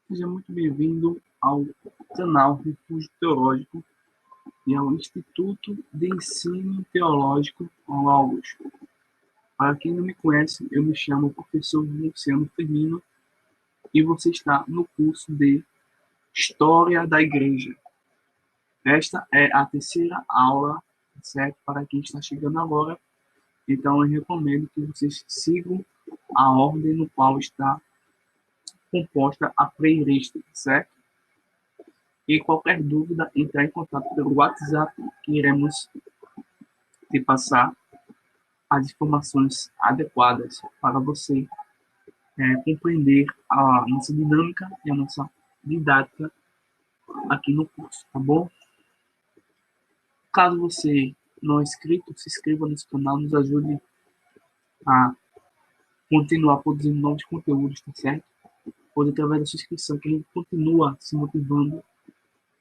Seja muito bem-vindo ao canal Refúgio Teológico e ao Instituto de Ensino Teológico Logos. Para quem não me conhece, eu me chamo professor Luciano Firmino e você está no curso de História da Igreja. Esta é a terceira aula, certo? Para quem está chegando agora, então eu recomendo que vocês sigam a ordem no qual está composta a playlist, certo? E qualquer dúvida, entrar em contato pelo WhatsApp, que iremos te passar as informações adequadas para você compreender a nossa dinâmica e a nossa didática aqui no curso, tá bom? Caso você não é inscrito, se inscreva nesse canal, nos ajude a continuar produzindo novos conteúdos, tá certo? Pois através da sua inscrição que a gente continua se motivando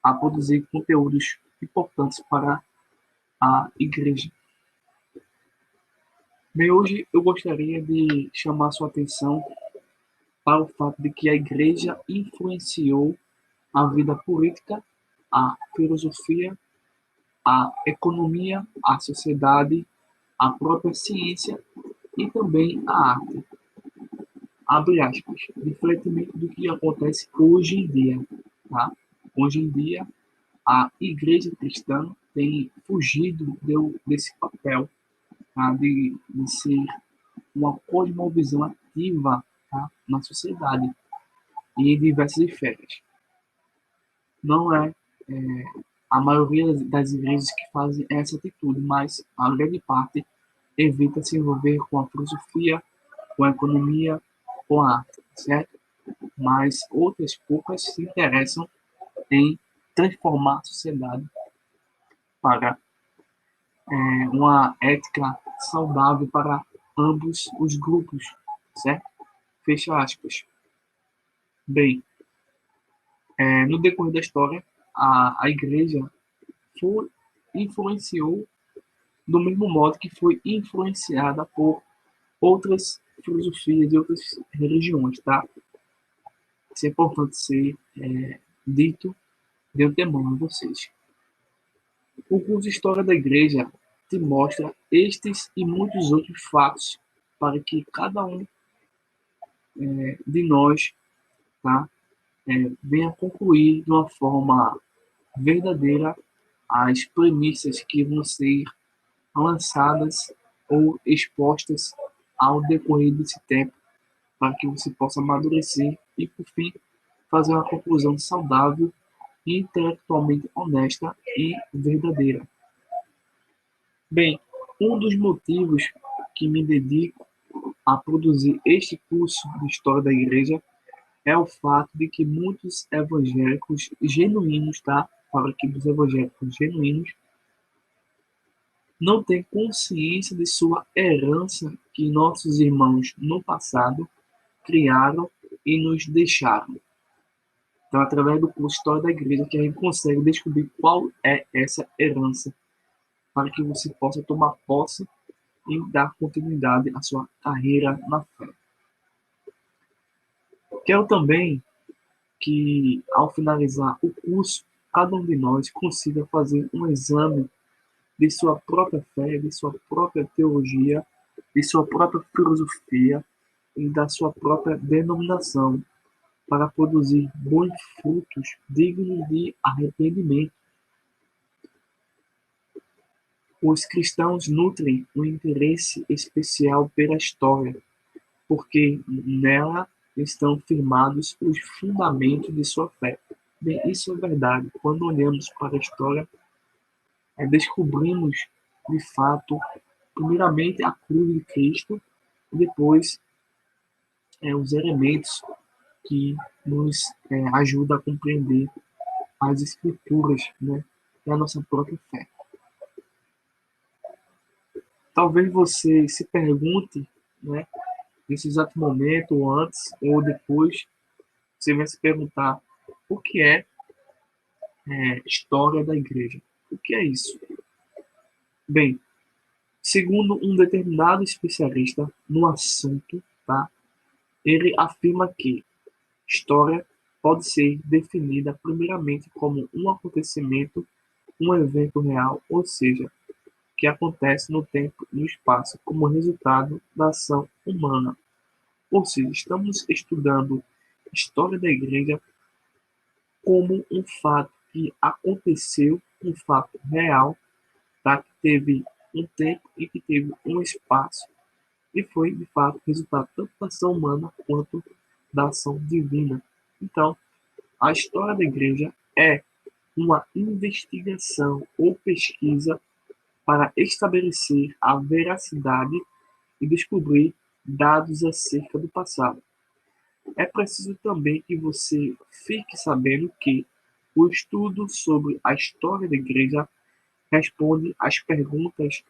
a produzir conteúdos importantes para a igreja. Bem, hoje eu gostaria de chamar sua atenção para o fato de que a igreja influenciou a vida política, a filosofia, a economia, a sociedade, a própria ciência e também a arte. Abre aspas, diferentemente do que acontece hoje em dia. Tá? Hoje em dia, a igreja cristã tem fugido desse papel, tá? de ser uma cosmovisão ativa, tá? Na sociedade e em diversas esferas. Não é a maioria das igrejas que fazem essa atitude, mas a grande parte evita se envolver com a filosofia, com a economia, com a arte, certo? Mas outras poucas se interessam em transformar a sociedade para uma ética saudável para ambos os grupos, certo? Fecha aspas. Bem, no decorrer da história, a igreja influenciou do mesmo modo que foi influenciada por outras filosofias e outras religiões, tá? Isso é importante ser dito de antemão a vocês. O curso de História da Igreja te mostra estes e muitos outros fatos para que cada um de nós, tá, venha concluir de uma forma verdadeira as premissas que vão ser lançadas ou expostas ao decorrer desse tempo, para que você possa amadurecer e, por fim, fazer uma conclusão saudável, intelectualmente honesta e verdadeira. Bem, um dos motivos que me dedico a produzir este curso de História da Igreja é o fato de que muitos evangélicos genuínos, tá? Falo aqui dos evangélicos genuínos, não têm consciência de sua herança que nossos irmãos no passado criaram e nos deixaram. Então, através do curso História da Igreja, que a gente consegue descobrir qual é essa herança, para que você possa tomar posse e dar continuidade à sua carreira na fé. Quero também que, ao finalizar o curso, cada um de nós consiga fazer um exame de sua própria fé, de sua própria teologia, de sua própria filosofia e da sua própria denominação, para produzir bons frutos dignos de arrependimento. Os cristãos nutrem um interesse especial pela história, porque nela estão firmados os fundamentos de sua fé. Bem, isso é verdade. Quando olhamos para a história, descobrimos, de fato, primeiramente a cruz de Cristo, e depois os elementos que nos ajudam a compreender as Escrituras, né, e a nossa própria fé. Talvez você se pergunte, né, nesse exato momento, ou antes, ou depois, você vai se perguntar o que é história da igreja. O que é isso? Bem, segundo um determinado especialista no assunto, tá, ele afirma que história pode ser definida primeiramente como um acontecimento, um evento real, ou seja, que acontece no tempo e no espaço como resultado da ação humana. Ou seja, estamos estudando história da igreja como um fato que aconteceu, um fato real, tá? Que teve um tempo e que teve um espaço e foi, de fato, resultado tanto da ação humana quanto da ação divina. Então, a história da igreja é uma investigação ou pesquisa para estabelecer a veracidade e descobrir dados acerca do passado. É preciso também que você fique sabendo que o estudo sobre a história da igreja responde às perguntas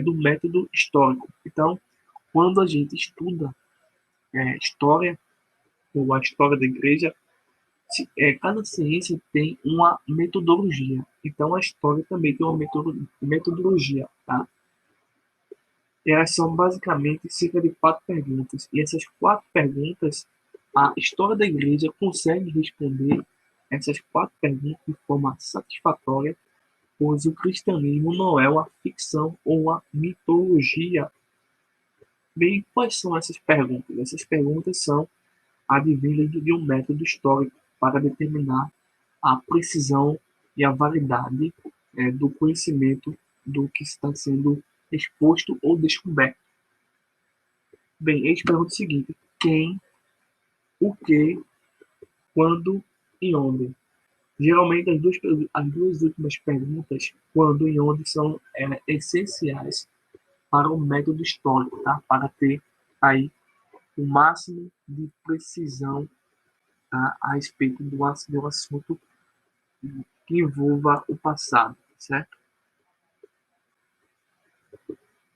do método histórico. Então, quando a gente estuda história ou a história da igreja, cada ciência tem uma metodologia. Então, a história também tem uma metodologia, tá? E elas são basicamente cerca de 4 perguntas. E essas 4 perguntas, a história da igreja consegue responder essas 4 perguntas de forma satisfatória, pois o cristianismo não é uma ficção ou uma mitologia. Bem, quais são essas perguntas? Essas perguntas são advindas de um método histórico para determinar a precisão e a validade do conhecimento do que está sendo exposto ou descoberto. Bem, eles perguntam o seguinte: quem, o que, quando e onde. Geralmente, as duas últimas perguntas, quando e onde, são essenciais para o método histórico, tá? Para ter aí o máximo de precisão, tá? A respeito do assunto que envolva o passado, certo?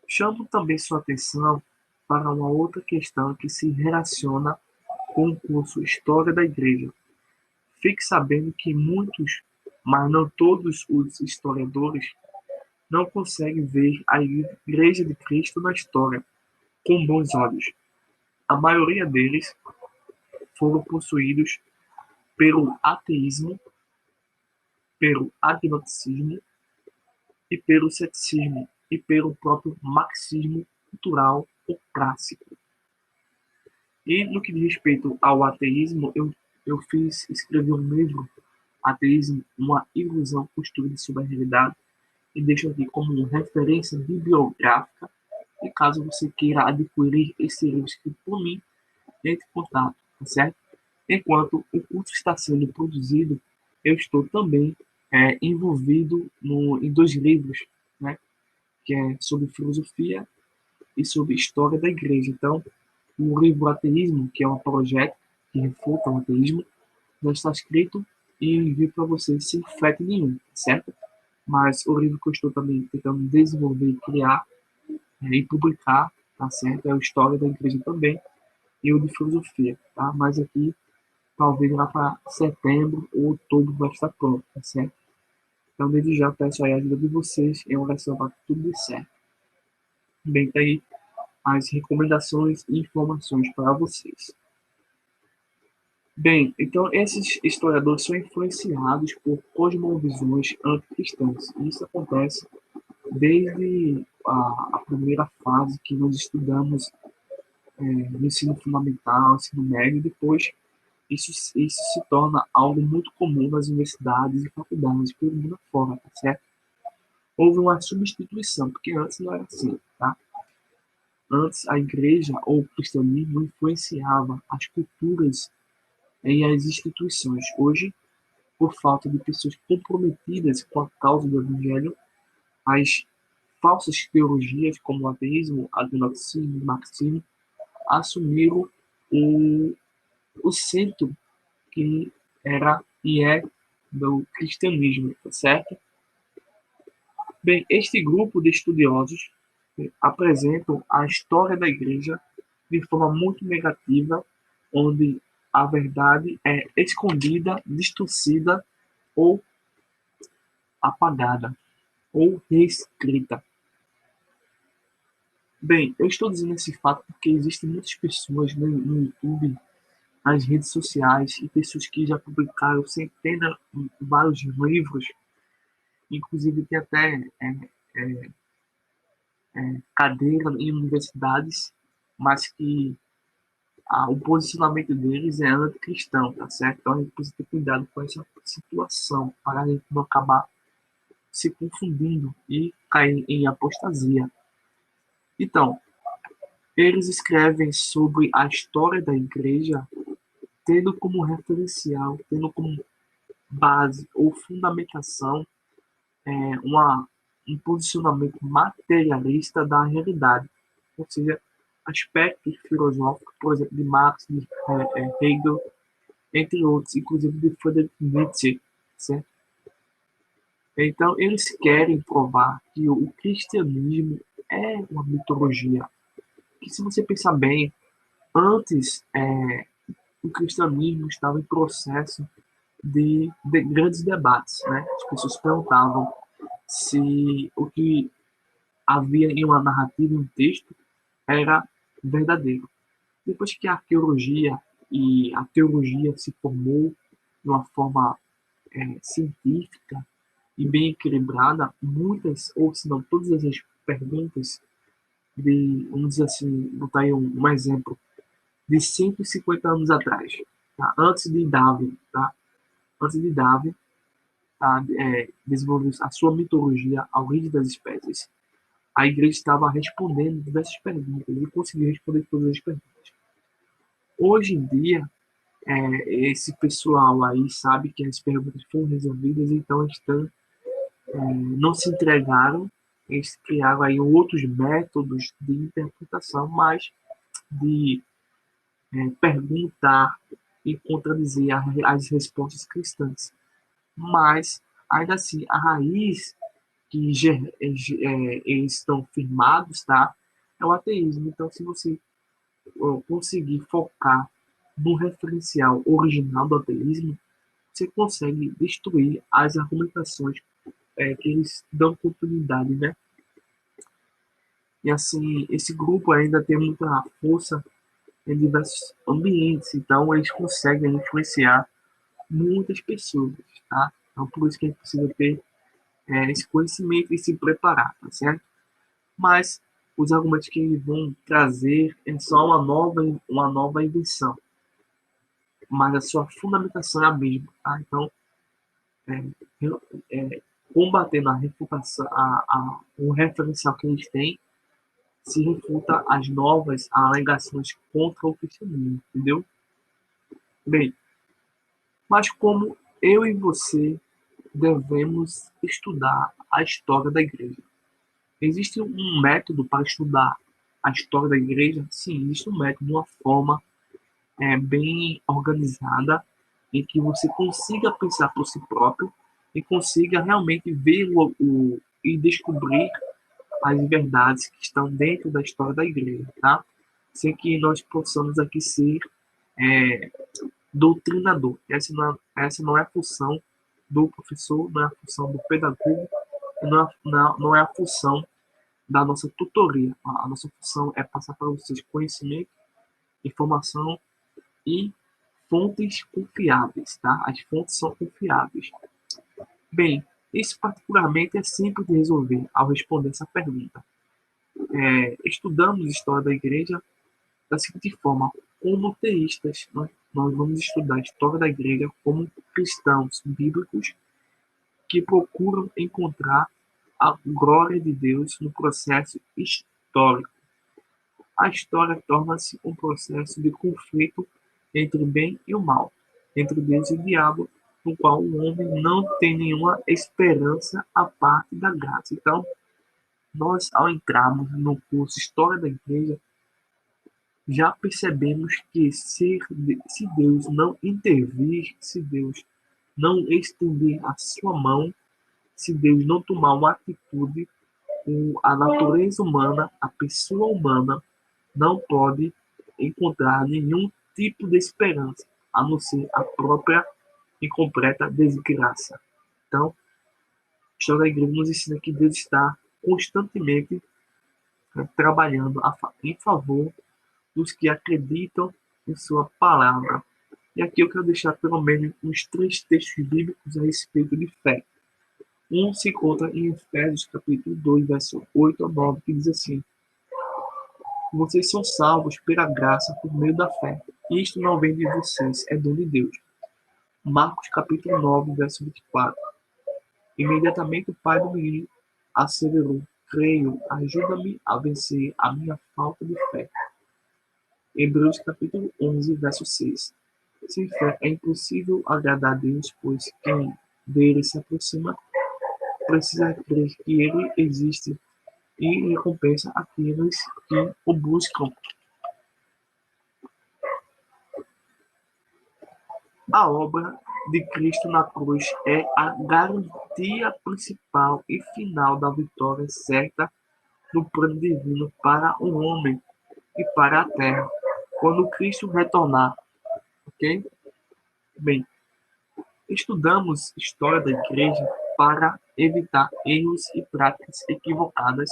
Chamo também sua atenção para uma outra questão que se relaciona com o curso História da Igreja. Fique sabendo que muitos, mas não todos os historiadores, não conseguem ver a Igreja de Cristo na história com bons olhos. A maioria deles foram possuídos pelo ateísmo, pelo agnosticismo e pelo ceticismo e pelo próprio marxismo cultural ou clássico. E no que diz respeito ao ateísmo, eu escrevi um livro, Ateísmo, uma ilusão construída sobre a realidade, e deixo aqui como referência bibliográfica. E caso você queira adquirir esse livro escrito por mim, entre em contato, tá certo? Enquanto o curso está sendo produzido, eu estou também envolvido em 2 livros, né? Que é sobre filosofia e sobre história da igreja. Então, o livro Ateísmo, que é um projeto que refuta o ateísmo, já está escrito e eu envio para vocês sem frete nenhum, tá certo? Mas o livro que eu estou também tentando desenvolver e criar e publicar, tá certo? É a História da Igreja também e o de Filosofia, tá? Mas aqui, talvez lá para setembro ou outubro vai estar pronto, tá certo? Então, desde já, peço a ajuda de vocês em oração para que tudo dê certo. Bem, tá aí as recomendações e informações para vocês. Bem, então esses historiadores são influenciados por cosmovisões anticristãs. E isso acontece desde a primeira fase que nós estudamos no ensino fundamental, ensino médio, e depois isso se torna algo muito comum nas universidades e faculdades pelo mundo afora, tá certo? Houve uma substituição, porque antes não era assim, tá? Antes a igreja ou o cristianismo influenciava as culturas e as instituições. Hoje, por falta de pessoas comprometidas com a causa do evangelho, as falsas teologias como o ateísmo, agnosticismo, marxismo assumiram o, o centro que era e é do cristianismo, tá certo? Bem, este grupo de estudiosos apresentam a história da igreja de forma muito negativa, onde a verdade é escondida, distorcida ou apagada ou reescrita. Bem, eu estou dizendo esse fato porque existem muitas pessoas no YouTube nas redes sociais e pessoas que já publicaram centenas, vários livros, inclusive tem até cadeira em universidades, mas que o posicionamento deles é anticristão, tá certo? Então a gente precisa ter cuidado com essa situação, para a gente não acabar se confundindo e cair em apostasia. Então, eles escrevem sobre a história da igreja, tendo como referencial, tendo como base ou fundamentação uma, um posicionamento materialista da realidade, ou seja, aspectos filosóficos, por exemplo, de Marx, de Hegel, entre outros, inclusive de Friedrich Nietzsche, certo? Então, eles querem provar que o cristianismo é uma mitologia, que se você pensar bem, antes o cristianismo estava em processo de grandes debates, né? As pessoas perguntavam se o que havia em uma narrativa, em um texto, era verdadeiro. Depois que a arqueologia e a teologia se formou de uma forma científica e bem equilibrada, muitas, ou se não todas as perguntas vamos dizer assim, botar aí um exemplo, de 150 anos atrás, tá? Antes de Darwin, tá? Antes de Darwin, tá? Desenvolver a sua mitologia, a origem das espécies, a igreja estava respondendo diversas perguntas e conseguiu responder todas as perguntas. Hoje em dia, esse pessoal aí sabe que as perguntas foram resolvidas, então estão, não se entregaram, eles criaram aí outros métodos de interpretação, mas de perguntar e contradizer as respostas cristãs. Mas, ainda assim, a raiz que eles estão firmados, tá? É o ateísmo. Então, se você conseguir focar no referencial original do ateísmo, você consegue destruir as argumentações que eles dão continuidade, né? E assim, esse grupo ainda tem muita força em diversos ambientes, então eles conseguem influenciar muitas pessoas, tá? Então por isso que a gente precisa ter esse conhecimento e se preparar, tá certo? Mas os argumentos que eles vão trazer é só uma nova invenção, mas a sua fundamentação é a mesma, tá? Então, é, combatendo a reputação, o referencial que eles têm, se refuta as novas alegações contra o cristianismo, entendeu? Bem, mas como eu e você devemos estudar a história da igreja? Existe um método para estudar a história da igreja? Sim, existe um método, uma forma bem organizada, em que você consiga pensar por si próprio e consiga realmente ver e descobrir as verdades que estão dentro da história da igreja, tá? Sem que nós possamos aqui ser é, doutrinador. Essa não é a função do professor, não é a função do pedagogo, não é a função da nossa tutoria. A nossa função é passar para vocês conhecimento, informação e fontes confiáveis, tá? As fontes são confiáveis. Bem, isso particularmente é simples de resolver ao responder essa pergunta. Estudamos a história da igreja da seguinte forma: como teístas, nós vamos estudar a história da igreja como cristãos bíblicos que procuram encontrar a glória de Deus no processo histórico. A história torna-se um processo de conflito entre o bem e o mal, entre Deus e o diabo, no qual o homem não tem nenhuma esperança à parte da graça. Então, nós, ao entrarmos no curso História da Igreja, já percebemos que se Deus não intervir, se Deus não estender a sua mão, se Deus não tomar uma atitude, a natureza humana, a pessoa humana, não pode encontrar nenhum tipo de esperança, a não ser a própria e completa desgraça. Então, a história da igreja nos ensina que Deus está constantemente trabalhando em favor dos que acreditam em sua palavra. E aqui eu quero deixar pelo menos uns 3 textos bíblicos a respeito de fé. Um se encontra em Efésios capítulo 2, verso 8 a 9, que diz assim: Vocês são salvos pela graça por meio da fé. Isto não vem de vocês, é dom de Deus. Marcos capítulo 9, verso 24. Imediatamente o pai do menino asseverou: Creio, ajuda-me a vencer a minha falta de fé. Hebreus capítulo 11, verso 6. Sem fé é impossível agradar a Deus, pois quem dele se aproxima precisa crer que ele existe e recompensa aqueles que o buscam. A obra de Cristo na cruz é a garantia principal e final da vitória certa do plano divino para o homem e para a terra. Quando Cristo retornar, ok? Bem, estudamos história da igreja para evitar erros e práticas equivocadas.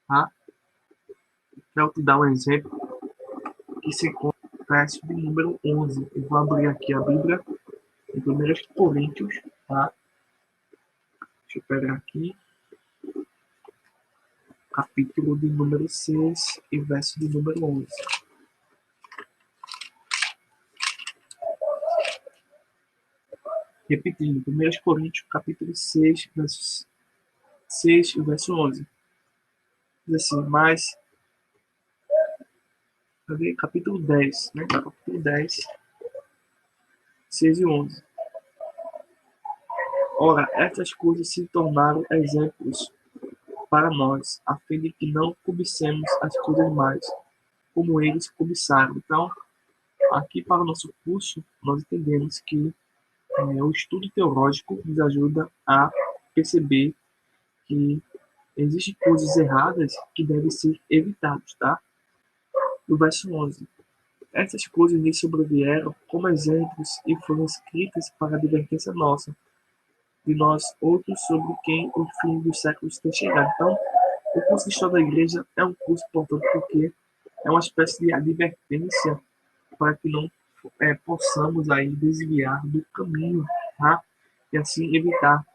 Tá? Quero te dar um exemplo que se encontra no verso de número 11. Eu vou abrir aqui a Bíblia em 1 Coríntios, tá? Deixa eu pegar aqui, capítulo de número 6 e verso de número 11. Repetindo, 1 Coríntios, capítulo 6, verso 6 e verso 11. Diz assim, mas, cadê? Capítulo 10, né? Capítulo 10, 6 e 11. Ora, estas coisas se tornaram exemplos para nós, a fim de que não cobicemos as coisas mais, como eles cobiçaram. Então, aqui para o nosso curso, nós entendemos que o estudo teológico nos ajuda a perceber que existem coisas erradas que devem ser evitadas, tá? No verso 11. Essas coisas lhes sobrevieram como exemplos e foram escritas para advertência nossa, de nós outros sobre quem o fim dos séculos tem chegado. Então, o curso de História da Igreja é um curso importante porque é uma espécie de advertência para que não possamos aí desviar do caminho, tá? E assim evitar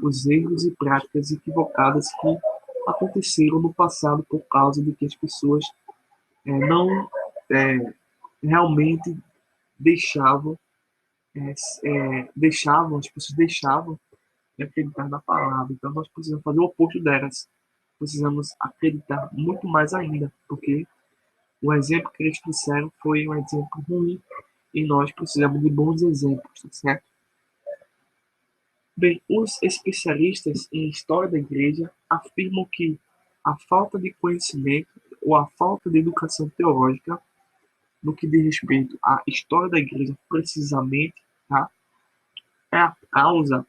os erros e práticas equivocadas que aconteceram no passado por causa de que as pessoas não realmente deixavam, as pessoas deixavam de acreditar na palavra. Então nós precisamos fazer o oposto delas. Precisamos acreditar muito mais ainda, porque o exemplo que eles trouxeram foi um exemplo ruim e nós precisamos de bons exemplos, tá certo? Bem, os especialistas em história da igreja afirmam que a falta de conhecimento ou a falta de educação teológica no que diz respeito à história da igreja precisamente, tá? É a causa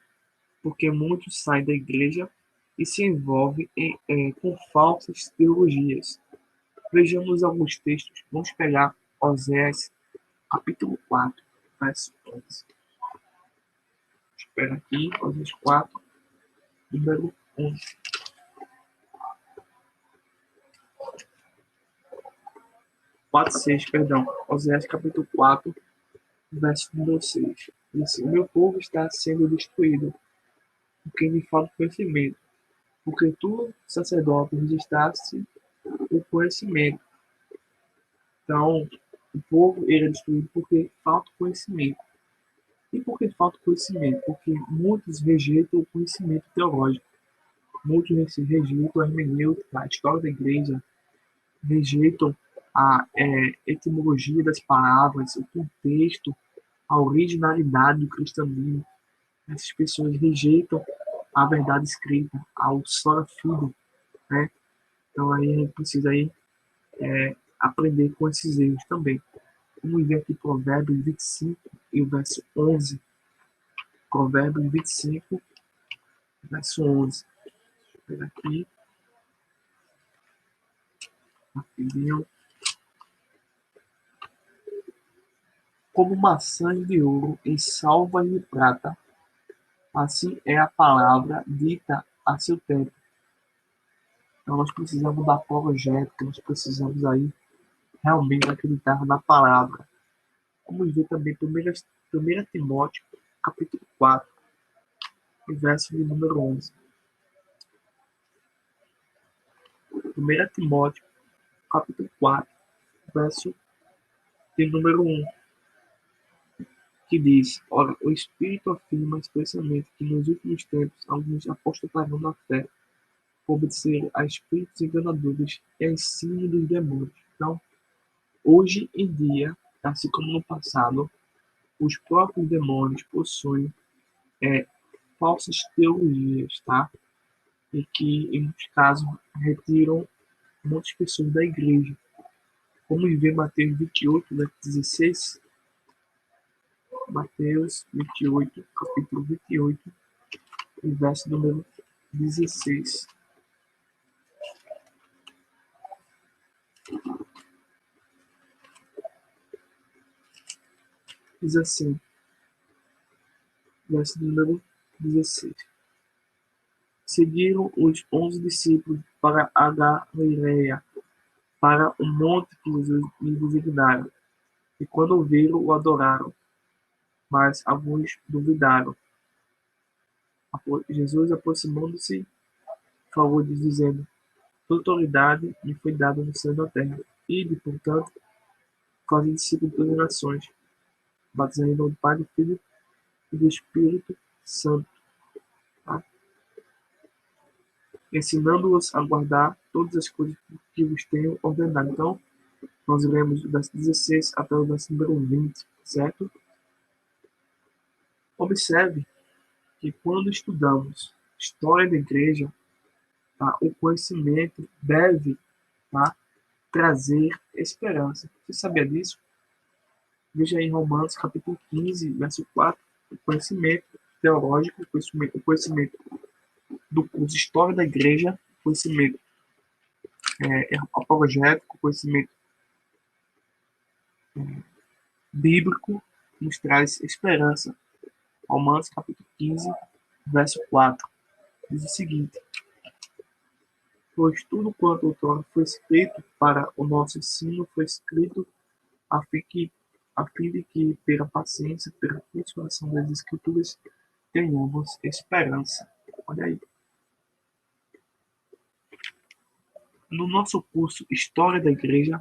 porque muitos saem da igreja e se envolvem com falsas teologias. Vejamos alguns textos. Vamos pegar Oséias, capítulo 4, verso 11. Espera aqui, Oséias 4, número 11. 4, 6, perdão. Oséias, capítulo 4, verso número 6. Diz assim, o meu povo está sendo destruído, porque me falta conhecimento. Porque tu, sacerdote, registraste o conhecimento. Então, o povo ele é destruído porque falta conhecimento. E por que falta conhecimento? Porque muitos rejeitam o conhecimento teológico. Muitos rejeitam a hermenêutica, a história da igreja, rejeitam a etimologia das palavras, o contexto, a originalidade do cristianismo. Essas pessoas rejeitam a verdade escrita, ao sola fide, né? Então aí a gente precisa aí, aprender com esses erros também. Vamos ver aqui Provérbios 25 e o verso 11. Provérbios 25, verso 11. Vou pegar aqui, rapidinho. Como maçãs de ouro em salvas de prata, assim é a palavra dita a seu tempo. Então nós precisamos da apologética, nós precisamos aí realmente acreditar na palavra. Vamos ver também 1 Timóteo, capítulo 4, verso de número 11. 1 Timóteo, capítulo 4, verso de número 1, que diz: Ora, o Espírito afirma expressamente que nos últimos tempos alguns apostatarão da fé, por obedecer a espíritos enganadores e a ensino dos demônios. Então, hoje em dia, assim como no passado, os próprios demônios possuem falsas teorias, tá? E que, em muitos casos, retiram muitas pessoas da igreja. Vamos ver Mateus 28, verso 16. Mateus 28, capítulo 28, verso número 16. Diz assim, verso número 16. Seguiram os 11 discípulos para a Galileia, para o monte que Jesus lhe designaram. E quando o viram, o adoraram, mas alguns duvidaram. Jesus, aproximando-se, falou-lhes, dizendo: Toda autoridade me foi dada no céu e na terra. Ide, portanto, fazem discípulos de todas as nações, batizando em nome do Pai, do Filho e do Espírito Santo, tá? Ensinando-os a guardar todas as coisas que vos tenho ordenado. Então, nós lemos do verso 16 até o verso número 20, certo? Observe que quando estudamos história da igreja, tá, o conhecimento deve, tá, trazer esperança. Você sabia disso? Veja aí em Romanos capítulo 15, verso 4, o conhecimento teológico, o conhecimento do curso História da Igreja, o conhecimento apologético, o conhecimento bíblico, nos traz esperança. Romanos capítulo 15, verso 4, diz o seguinte: Pois tudo quanto outrora foi escrito para o nosso ensino foi escrito a fim de que, pela paciência, pela consolação das Escrituras, tenhamos esperança. Olha aí. No nosso curso História da Igreja,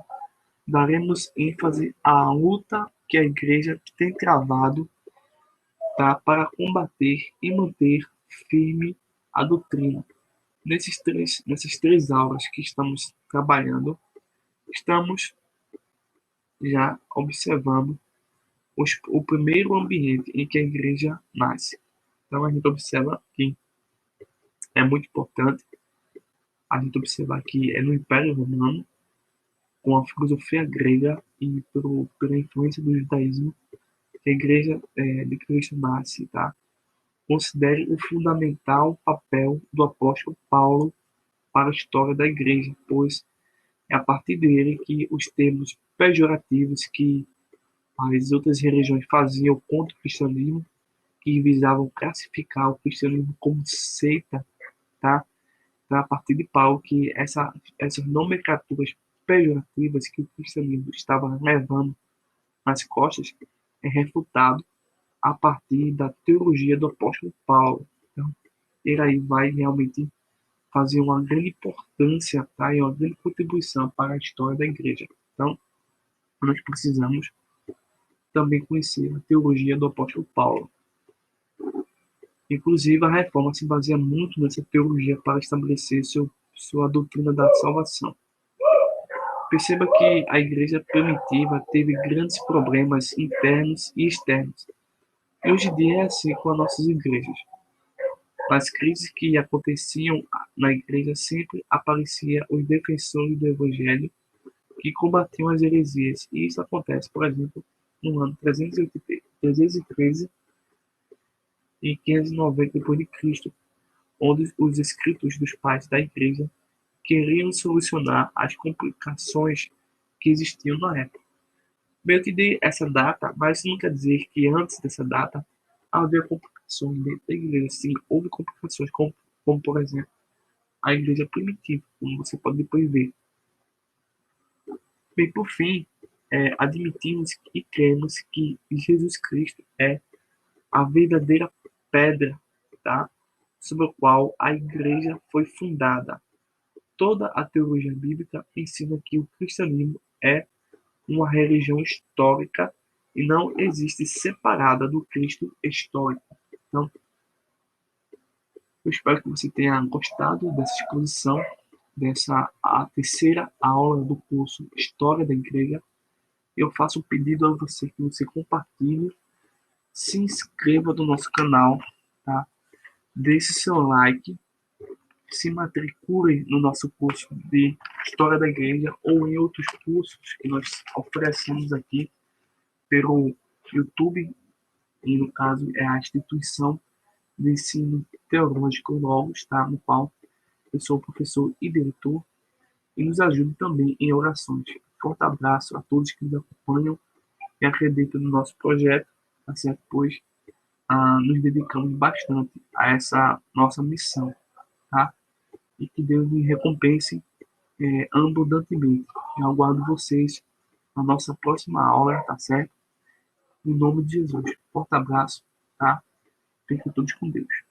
daremos ênfase à luta que a Igreja tem travado, tá, para combater e manter firme a doutrina. Nessas três aulas que estamos trabalhando, estamos já observando o primeiro ambiente em que a igreja nasce. Então, a gente observa que é muito importante a gente observar que é no Império Romano, com a filosofia grega e pela influência do judaísmo, que a igreja de Cristo nasce, tá? Considere o fundamental papel do apóstolo Paulo para a história da igreja, pois é a partir dele que os termos pejorativos que as outras religiões faziam contra o cristianismo, que visavam classificar o cristianismo como seita, tá? Então, a partir de Paulo, que essas nomenclaturas pejorativas que o cristianismo estava levando nas costas é refutado a partir da teologia do apóstolo Paulo. Então, ele aí vai realmente fazer uma grande importância, tá? E uma grande contribuição para a história da igreja. Então, nós precisamos também conhecer a teologia do apóstolo Paulo. Inclusive, a reforma se baseia muito nessa teologia para estabelecer sua doutrina da salvação. Perceba que a igreja primitiva teve grandes problemas internos e externos. E hoje em dia é assim com as nossas igrejas. Nas crises que aconteciam na igreja sempre apareciam os defensores do evangelho que combatiam as heresias. E isso acontece, por exemplo, no ano 313 e 590 depois de Cristo, onde os escritos dos pais da igreja queriam solucionar as complicações que existiam na época. Meio que de essa data, mas isso não quer dizer que antes dessa data havia complicações dentro da igreja. Sim, houve complicações, como por exemplo, a igreja primitiva, como você pode depois ver. Bem, por fim, admitimos e cremos que Jesus Cristo é a verdadeira pedra, tá? Sobre a qual a igreja foi fundada. Toda a teologia bíblica ensina que o cristianismo é uma religião histórica e não existe separada do Cristo histórico. Então, eu espero que você tenha gostado dessa exposição, dessa a terceira aula do curso História da Igreja. Eu faço um pedido a você que você compartilhe, se inscreva no nosso canal, tá? Deixe seu like, se matricule no nosso curso de História da Igreja ou em outros cursos que nós oferecemos aqui pelo YouTube, e no caso é a instituição de ensino teológico Logos, tá? No qual eu sou professor e diretor, e nos ajude também em orações. Forte abraço a todos que nos acompanham e acreditam no nosso projeto, tá certo? Pois nos dedicamos bastante a essa nossa missão, tá? E que Deus nos recompense abundantemente. Eu aguardo vocês na nossa próxima aula, tá certo? Em nome de Jesus. Forte abraço, tá? Fiquem todos com Deus.